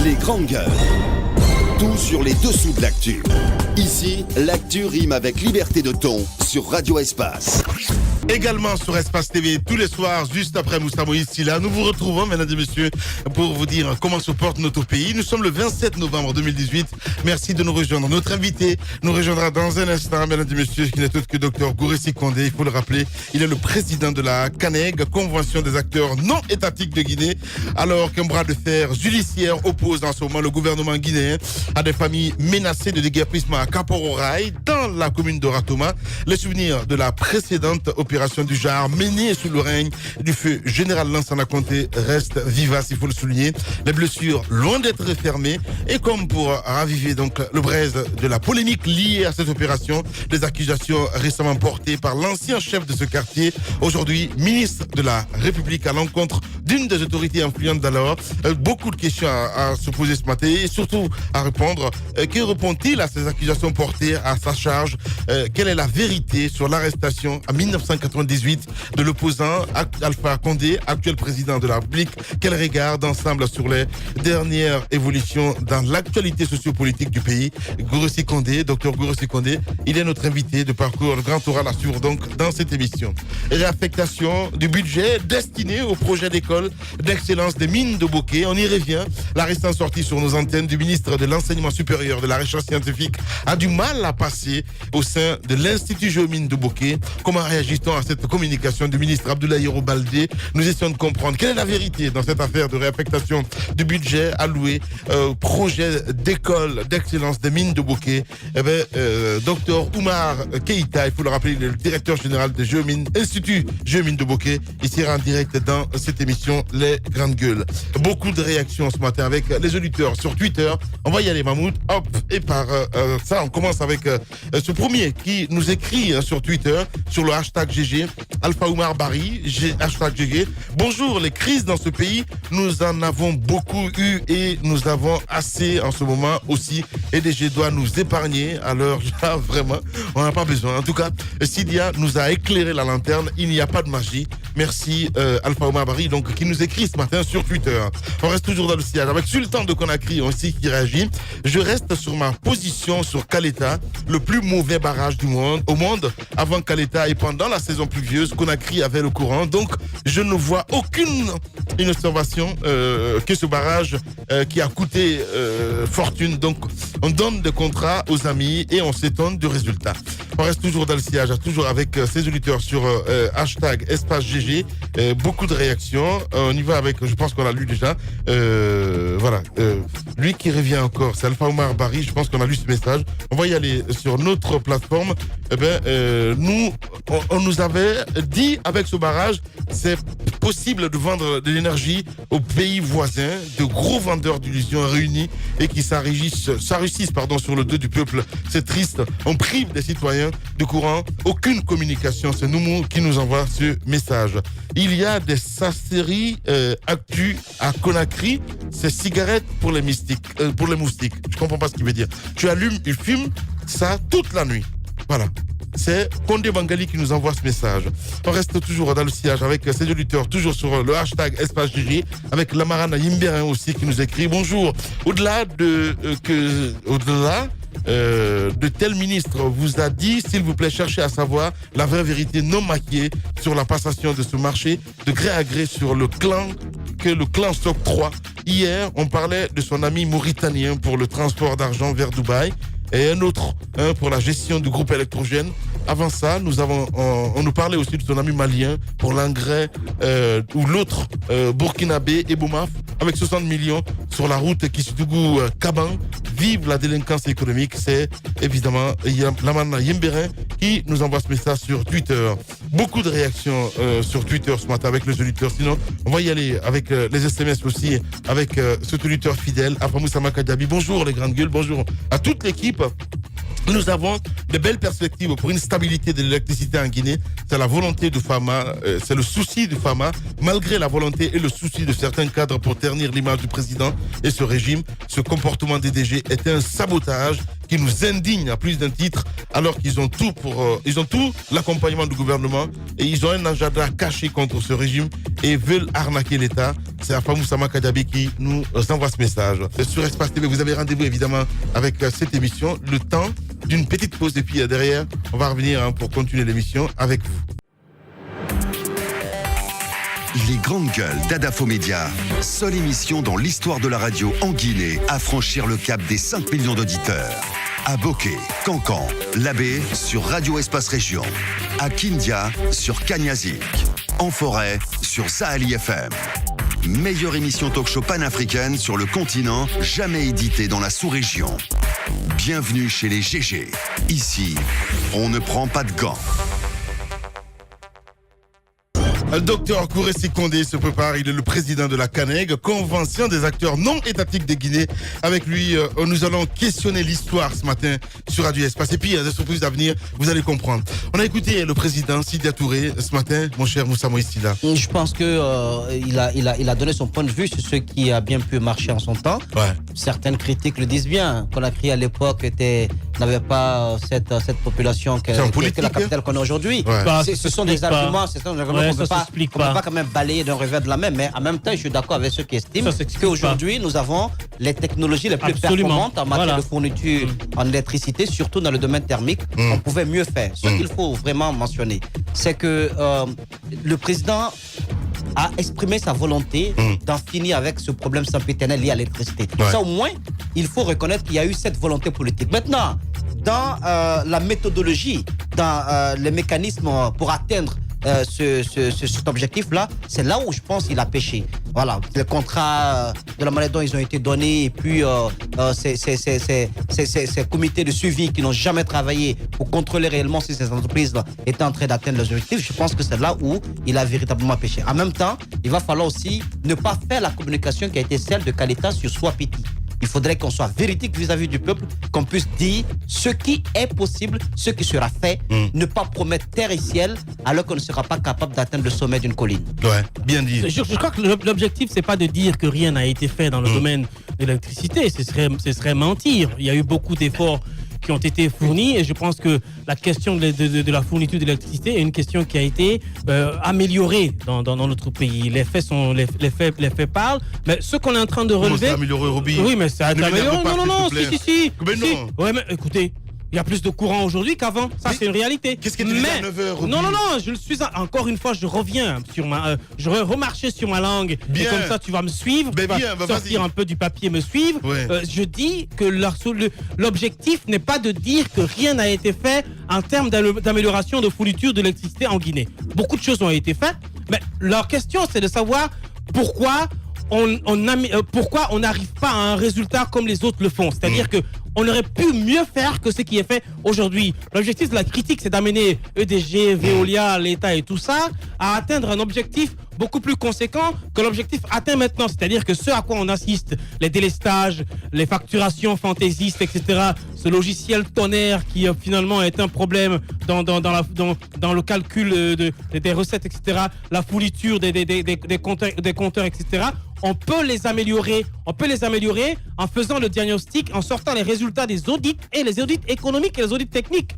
Les grandes gueules. Tout sur les dessous de l'actu. Ici, l'actu rime avec liberté de ton sur Radio Espace. Également sur Espace TV tous les soirs, juste après Moussa Moïse Silla. Nous vous retrouvons, mesdames et messieurs, pour vous dire comment se porte notre pays. Nous sommes le 27 novembre 2018. Merci de nous rejoindre. Notre invité nous rejoindra dans un instant, mesdames et messieurs, qui n'est autre que Dr Gouressi Kondé. Il faut le rappeler, il est le président de la CANEG, Convention des acteurs non étatiques de Guinée, alors qu'un bras de fer judiciaire oppose en ce moment le gouvernement guinéen à des familles menacées de déguerpissement à Kapororaï, dans la commune de Ratoma. Les souvenirs de la précédente opération du genre menée sous le règne du feu général Lansana Conté restent vivaces, il faut le souligner. Les blessures loin d'être fermées, et comme pour raviver donc le braise de la polémique liée à cette opération, des accusations récemment portées par l'ancien chef de ce quartier, aujourd'hui ministre de la République, à l'encontre d'une des autorités influentes d'alors. Beaucoup de questions à se poser ce matin et surtout à répondre. Que répond-il à ces accusations portées à sa charge? Quelle est la vérité sur l'arrestation en 1998 de l'opposant Alpha Condé, actuel président de la République? Quel regard d'ensemble sur les dernières évolutions dans l'actualité sociopolitique du pays? Gouressi Kondé, docteur Gouressi Kondé, il est notre invité de parcours, le grand oral à suivre donc dans cette émission. Réaffectation du budget destiné au projet d'école d'excellence des mines de Bokeh. On y revient. La récente sortie sur nos antennes du ministre de l'Enseignement supérieur de la Recherche scientifique a du mal à passer au sein de l'Institut Géomine de Bokeh. Comment réagit-on à cette communication du ministre Abdoulaye Yoro Baldé? Nous essayons de comprendre quelle est la vérité dans cette affaire de réaffectation du budget alloué au projet d'école d'excellence des mines de Bokeh. Docteur Oumar Keïta, il faut le rappeler, il est le directeur général de Géomine, Institut Géomine de Bokeh. Il sera en direct dans cette émission Les Grandes Gueules. Beaucoup de réactions ce matin avec les auditeurs sur Twitter. On va y aller, Mahmoud. Hop, et par ça, on commence avec ce premier qui nous écrit sur Twitter, sur le hashtag GG, Alpha Oumar Barry, hashtag GG. Bonjour, les crises dans ce pays, nous en avons beaucoup eu et nous avons assez en ce moment aussi. Et DG doit nous épargner. Alors là, vraiment, on n'a pas besoin. En tout cas, Sidia nous a éclairé la lanterne. Il n'y a pas de magie. Merci Alpha Oumar Barry, donc qui nous écrit ce matin sur Twitter. On reste toujours dans le sillage avec Sultan de Conakry aussi qui réagit. Je reste sur ma position sur Caleta, le plus mauvais barrage du monde, au monde. Avant Caleta et pendant la saison pluvieuse, Conakry avait le courant. Donc, je ne vois aucune observation que ce barrage qui a coûté fortune. Donc, on donne des contrats aux amis et on s'étonne du résultat. On reste toujours dans le sillage, toujours avec ses auditeurs sur hashtag Espace GG. Beaucoup de réactions. On y va avec, je pense qu'on l'a lu déjà. Voilà. Lui qui revient encore, c'est Alpha Oumar Barry. Je pense qu'on a lu ce message. On va y aller sur notre plateforme. Nous, on nous avait dit avec ce barrage, c'est possible de vendre de l'énergie aux pays voisins, de gros vendeurs d'illusions réunis et qui s'enrichissent sur le dos du peuple. C'est triste. On prive des citoyens de courant. Aucune communication. C'est nous qui nous envoie ce message. Il y a des sasseries actu à Conakry. C'est cigarettes pour les moustiques. Je comprends pas ce qu'il veut dire. Tu allumes, il fume ça toute la nuit. Voilà. C'est Kondé Bangali qui nous envoie ce message. On reste toujours dans le sillage avec ses auditeurs, toujours sur le hashtag Espace GG, avec Lamarana Yimberin aussi qui nous écrit bonjour. Au-delà de tel ministre vous a dit, s'il vous plaît, cherchez à savoir la vraie vérité non maquillée sur la passation de ce marché de gré à gré sur le clan que le clan s'octroie. Hier, on parlait de son ami mauritanien pour le transport d'argent vers Dubaï et un autre pour la gestion du groupe électrogène. Avant ça, on nous parlait aussi de son ami malien pour l'engrais ou l'autre burkinabé et Boumaf avec 60 millions sur la route Kisutougou-Kaban. Vive la délinquance économique. C'est évidemment Lamana Yemberin qui nous envoie ce message sur Twitter. Beaucoup de réactions sur Twitter ce matin avec les auditeurs. Sinon, on va y aller avec les SMS aussi, avec ce auditeur fidèle, Afamoussa Makadiabi. Bonjour les grandes gueules, bonjour à toute l'équipe. Nous avons de belles perspectives pour une stabilité de l'électricité en Guinée. C'est la volonté de Fama, c'est le souci de Fama, malgré la volonté et le souci de certains cadres pour ternir l'image du président et ce régime. Ce comportement des DG est un sabotage qui nous indigne à plus d'un titre, alors qu'ils ont tout l'accompagnement du gouvernement et ils ont un agenda caché contre ce régime et veulent arnaquer l'État. C'est Alpha Moussama Kadabi qui nous envoie ce message. Sur Espace TV, vous avez rendez-vous évidemment avec cette émission. Le temps d'une petite pause et puis derrière, on va revenir pour continuer l'émission avec vous. Les grandes gueules d'Adafo Média, seule émission dans l'histoire de la radio en Guinée à franchir le cap des 5 millions d'auditeurs. À Bokeh, Cancan, Labé sur Radio Espace Région. À Kindia sur Kanyazik. En forêt sur Sahali FM. Meilleure émission talk-show panafricaine sur le continent, jamais éditée dans la sous-région. Bienvenue chez les GG. Ici, on ne prend pas de gants. Le docteur Kouressi Kondé se prépare, il est le président de la CANEG, Convention des acteurs non étatiques de Guinée. Avec lui, nous allons questionner l'histoire ce matin sur Radio Espace. Et puis, il y a des surprises à venir, vous allez comprendre. On a écouté le président Sidya Touré ce matin, mon cher Moussa Moïsila. Je pense qu'il a donné son point de vue sur ce qui a bien pu marcher en son temps. Ouais. Certaines critiques le disent bien. Conakry à l'époque n'avait pas cette population que la capitale qu'on a aujourd'hui. Ouais. Bah, ce sont des arguments qu'on ne peut pas quand même balayer d'un revers de la main. Mais en même temps, je suis d'accord avec ceux qui estiment qu'aujourd'hui, nous avons les technologies les plus performantes en matière de fourniture en électricité, surtout dans le domaine thermique. On pouvait mieux faire. Ce qu'il faut vraiment mentionner, c'est que le président a exprimé sa volonté d'en finir avec ce problème sempiternel lié à l'électricité. Ça, au moins, il faut reconnaître qu'il y a eu cette volonté politique. Maintenant, dans la méthodologie, dans les mécanismes pour atteindre cet objectif-là, c'est là où je pense qu'il a péché. Voilà, les contrats de la manière dont ils ont été donnés, et puis ces comités de suivi qui n'ont jamais travaillé pour contrôler réellement si ces entreprises étaient en train d'atteindre leurs objectifs, je pense que c'est là où il a véritablement péché. En même temps, il va falloir aussi ne pas faire la communication qui a été celle de Kaleta sur Swapiti. Il faudrait qu'on soit véridique vis-à-vis du peuple, qu'on puisse dire ce qui est possible, ce qui sera fait, ne pas promettre terre et ciel alors qu'on ne sera pas capable d'atteindre le sommet d'une colline. Ouais, bien dit. Je crois que l'objectif, c'est pas de dire que rien n'a été fait dans le domaine de l'électricité, ce serait mentir. Il y a eu beaucoup d'efforts qui ont été fournis et je pense que la question de la fourniture d'électricité est une question qui a été améliorée dans notre pays. Les faits parlent, mais ce qu'on est en train de relever... Comment c'est amélioré, Roby? Oui, mais c'est amélioré. Non, si. Mais non. Ouais, mais écoutez... Il y a plus de courant aujourd'hui qu'avant. Ça, c'est une réalité. Qu'est-ce qui est dit à 9h? Non, je le suis. Encore une fois, je reviens sur je remarchais sur ma langue. Bien. Et comme ça, tu vas me suivre. Tu vas sortir un peu du papier, me suivre. Ouais. Je dis que l'objectif n'est pas de dire que rien n'a été fait en termes d'amélioration de fourniture d'électricité en Guinée. Beaucoup de choses ont été faites. Mais leur question, c'est de savoir pourquoi on n'arrive pas à un résultat comme les autres le font. C'est-à-dire que on aurait pu mieux faire que ce qui est fait aujourd'hui. L'objectif de la critique, c'est d'amener EDG, Veolia, l'État et tout ça à atteindre un objectif beaucoup plus conséquent que l'objectif atteint maintenant. C'est-à-dire que ce à quoi on assiste, les délestages, les facturations fantaisistes, etc., ce logiciel tonnerre qui finalement est un problème dans le calcul des recettes, etc., la fourniture des compteurs, etc., on peut les améliorer en faisant le diagnostic, en sortant les résultats des audits et les audits économiques et les audits techniques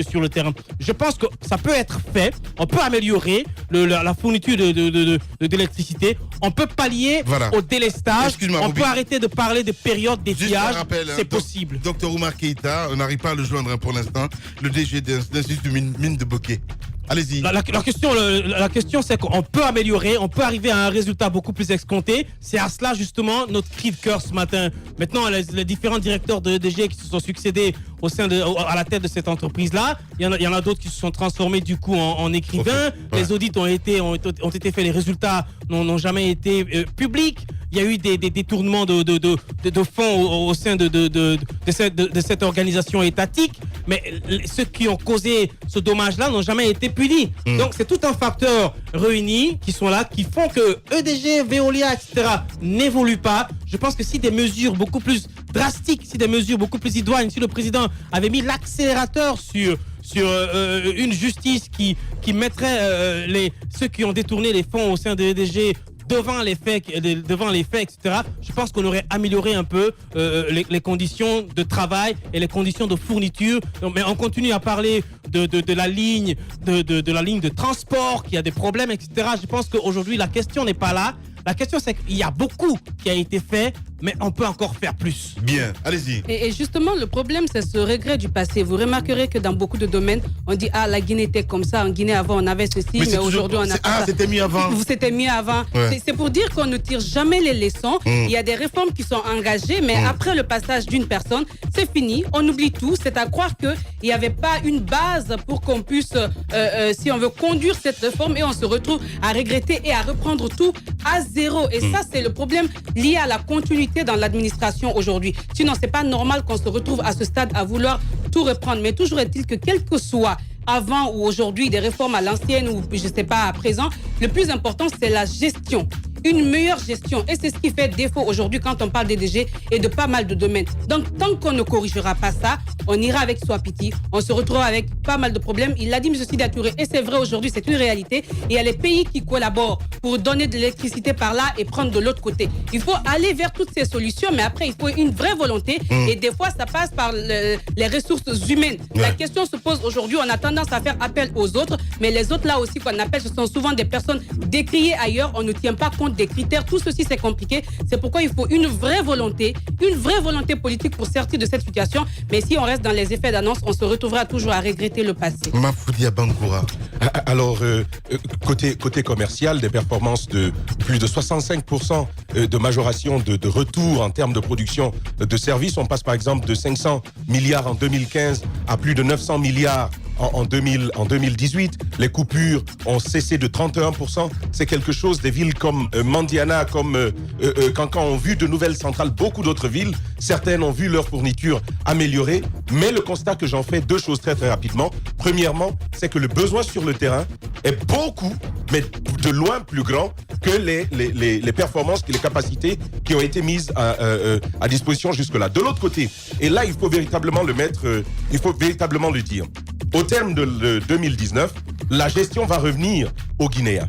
sur le terrain. Je pense que ça peut être fait. On peut améliorer la fourniture d'électricité. On peut pallier au délestage. On peut arrêter de parler de périodes d'étiage. C'est possible. Docteur Oumar Keïta, on n'arrive pas à le joindre pour l'instant. Le DG de l'Institut mine de Bokeh. Allez-y. La question, c'est qu'on peut améliorer, on peut arriver à un résultat beaucoup plus escompté. C'est à cela, justement, notre cri de cœur ce matin. Maintenant, les différents directeurs de EDG qui se sont succédés à la tête de cette entreprise-là, il y en a d'autres qui se sont transformés, du coup, en écrivains. Okay. Les audits ont été faits, les résultats n'ont jamais été publics. Il y a eu des détournements de fonds au sein de cette organisation étatique, mais ceux qui ont causé ce dommage-là n'ont jamais été punis. Donc c'est tout un facteur réuni qui sont là, qui font que EDG, Veolia, etc. n'évoluent pas. Je pense que si des mesures beaucoup plus drastiques, si des mesures beaucoup plus idoines, si le président avait mis l'accélérateur sur une justice qui mettrait ceux qui ont détourné les fonds au sein de EDG devant les faits, etc., je pense qu'on aurait amélioré un peu les conditions de travail et les conditions de fourniture. Mais on continue à parler de la ligne de transport, qui a des problèmes, etc. Je pense qu'aujourd'hui, la question n'est pas là. La question, c'est qu'il y a beaucoup qui a été fait, mais on peut encore faire plus. Bien, allez-y. Et justement, le problème, c'est ce regret du passé. Vous remarquerez que dans beaucoup de domaines, on dit « Ah, la Guinée était comme ça. En Guinée, avant, on avait ceci, mais aujourd'hui, on a pas ça. » C'était mieux avant. C'était mieux avant. Ouais. C'est pour dire qu'on ne tire jamais les leçons. Il y a des réformes qui sont engagées, mais après le passage d'une personne, c'est fini. On oublie tout. C'est à croire qu'il n'y avait pas une base pour qu'on puisse, si on veut conduire cette réforme, et on se retrouve à regretter et à reprendre tout à zéro. Et ça, c'est le problème lié à la continuité dans l'administration aujourd'hui. Sinon, c'est pas normal qu'on se retrouve à ce stade à vouloir tout reprendre. Mais toujours est-il que quel que soit avant ou aujourd'hui des réformes à l'ancienne ou je sais pas à présent, le plus important c'est la gestion. Une meilleure gestion. Et c'est ce qui fait défaut aujourd'hui quand on parle des DG et de pas mal de domaines. Donc, tant qu'on ne corrigera pas ça, on ira avec Swapiti, on se retrouve avec pas mal de problèmes. Il l'a dit, M. Sida Touré, et c'est vrai aujourd'hui, c'est une réalité. Et il y a les pays qui collaborent pour donner de l'électricité par là et prendre de l'autre côté. Il faut aller vers toutes ces solutions, mais après, il faut une vraie volonté. Et des fois, ça passe par les ressources humaines. La question se pose aujourd'hui, on a tendance à faire appel aux autres, mais les autres là aussi qu'on appelle, ce sont souvent des personnes décriées ailleurs. On ne tient pas compte des critères. Tout ceci, c'est compliqué. C'est pourquoi il faut une vraie volonté politique pour sortir de cette situation. Mais si on reste dans les effets d'annonce, on se retrouvera toujours à regretter le passé. Mafoudia Bangoura. Alors, côté commercial, des performances de plus de 65% de majoration de retour en termes de production de services. On passe par exemple de 500 milliards en 2015 à plus de 900 milliards en 2018. Les coupures ont cessé de 31%. C'est quelque chose. Des villes comme Mandiana, comme Cancan ont vu de nouvelles centrales. Beaucoup d'autres villes, certaines ont vu leur fourniture améliorée. Mais le constat que j'en fais, deux choses très très rapidement. Premièrement, c'est que le besoin sur le terrain est beaucoup, mais de loin plus grand que les performances, les capacités qui ont été mises à disposition jusque-là. De l'autre côté, et là il faut véritablement le mettre, il faut véritablement le dire. Au terme de 2019, la gestion va revenir aux Guinéens.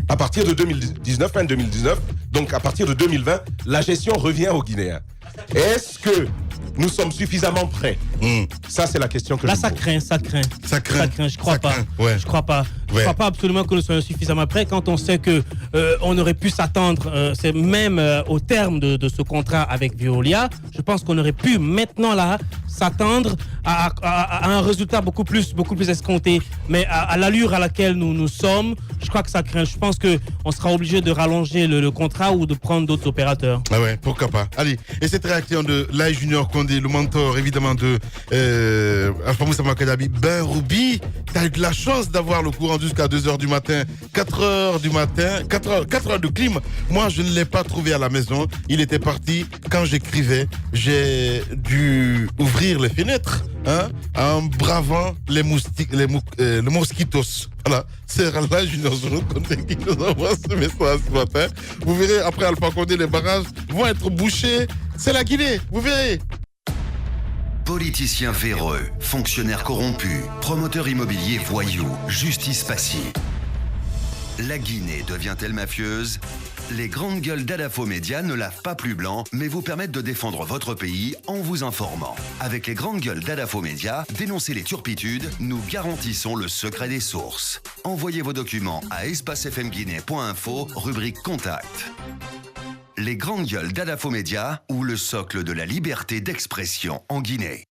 À partir de 2019, fin 2019, donc à partir de 2020, la gestion revient aux Guinéens. Est-ce que nous sommes suffisamment prêts? Ça, c'est la question que là, je me pose. Ça craint. Je crois pas. Ouais. Je crois pas. Je crois pas absolument que nous soyons suffisamment prêts quand on sait que on aurait pu s'attendre, c'est même au terme de ce contrat avec Veolia, je pense qu'on aurait pu maintenant là s'attendre à un résultat beaucoup plus escompté. Mais à l'allure à laquelle nous sommes, je crois que ça craint. Je pense qu'on sera obligé de rallonger le contrat ou de prendre d'autres opérateurs. Ah ouais, pourquoi pas. Allez, et cette réaction de Laye Junior Condé, le mentor évidemment de Alpha Moussa Makadabi, Ben Roubi, t'as eu de la chance d'avoir le courant jusqu'à 2h du matin, 4h du matin, 4 heures de clim. Moi, je ne l'ai pas trouvé à la maison. Il était parti. Quand j'écrivais, j'ai dû ouvrir les fenêtres, en bravant les mosquitos. Voilà, c'est Laye Junior Condé qui nous envoie ce message ce matin. Vous verrez, après Alpha Condé, les barrages vont être bouchés. C'est la Guinée, vous verrez. Politiciens véreux, fonctionnaires corrompus, promoteurs immobiliers voyous, justice passive. La Guinée devient-elle mafieuse? Les grandes gueules d'Adafo Média ne lavent pas plus blanc, mais vous permettent de défendre votre pays en vous informant. Avec les grandes gueules d'Adafo Média, dénoncez les turpitudes, nous garantissons le secret des sources. Envoyez vos documents à espacefmguinée.info, rubrique Contact. Les grandes gueules d'Adafo Média ou le socle de la liberté d'expression en Guinée.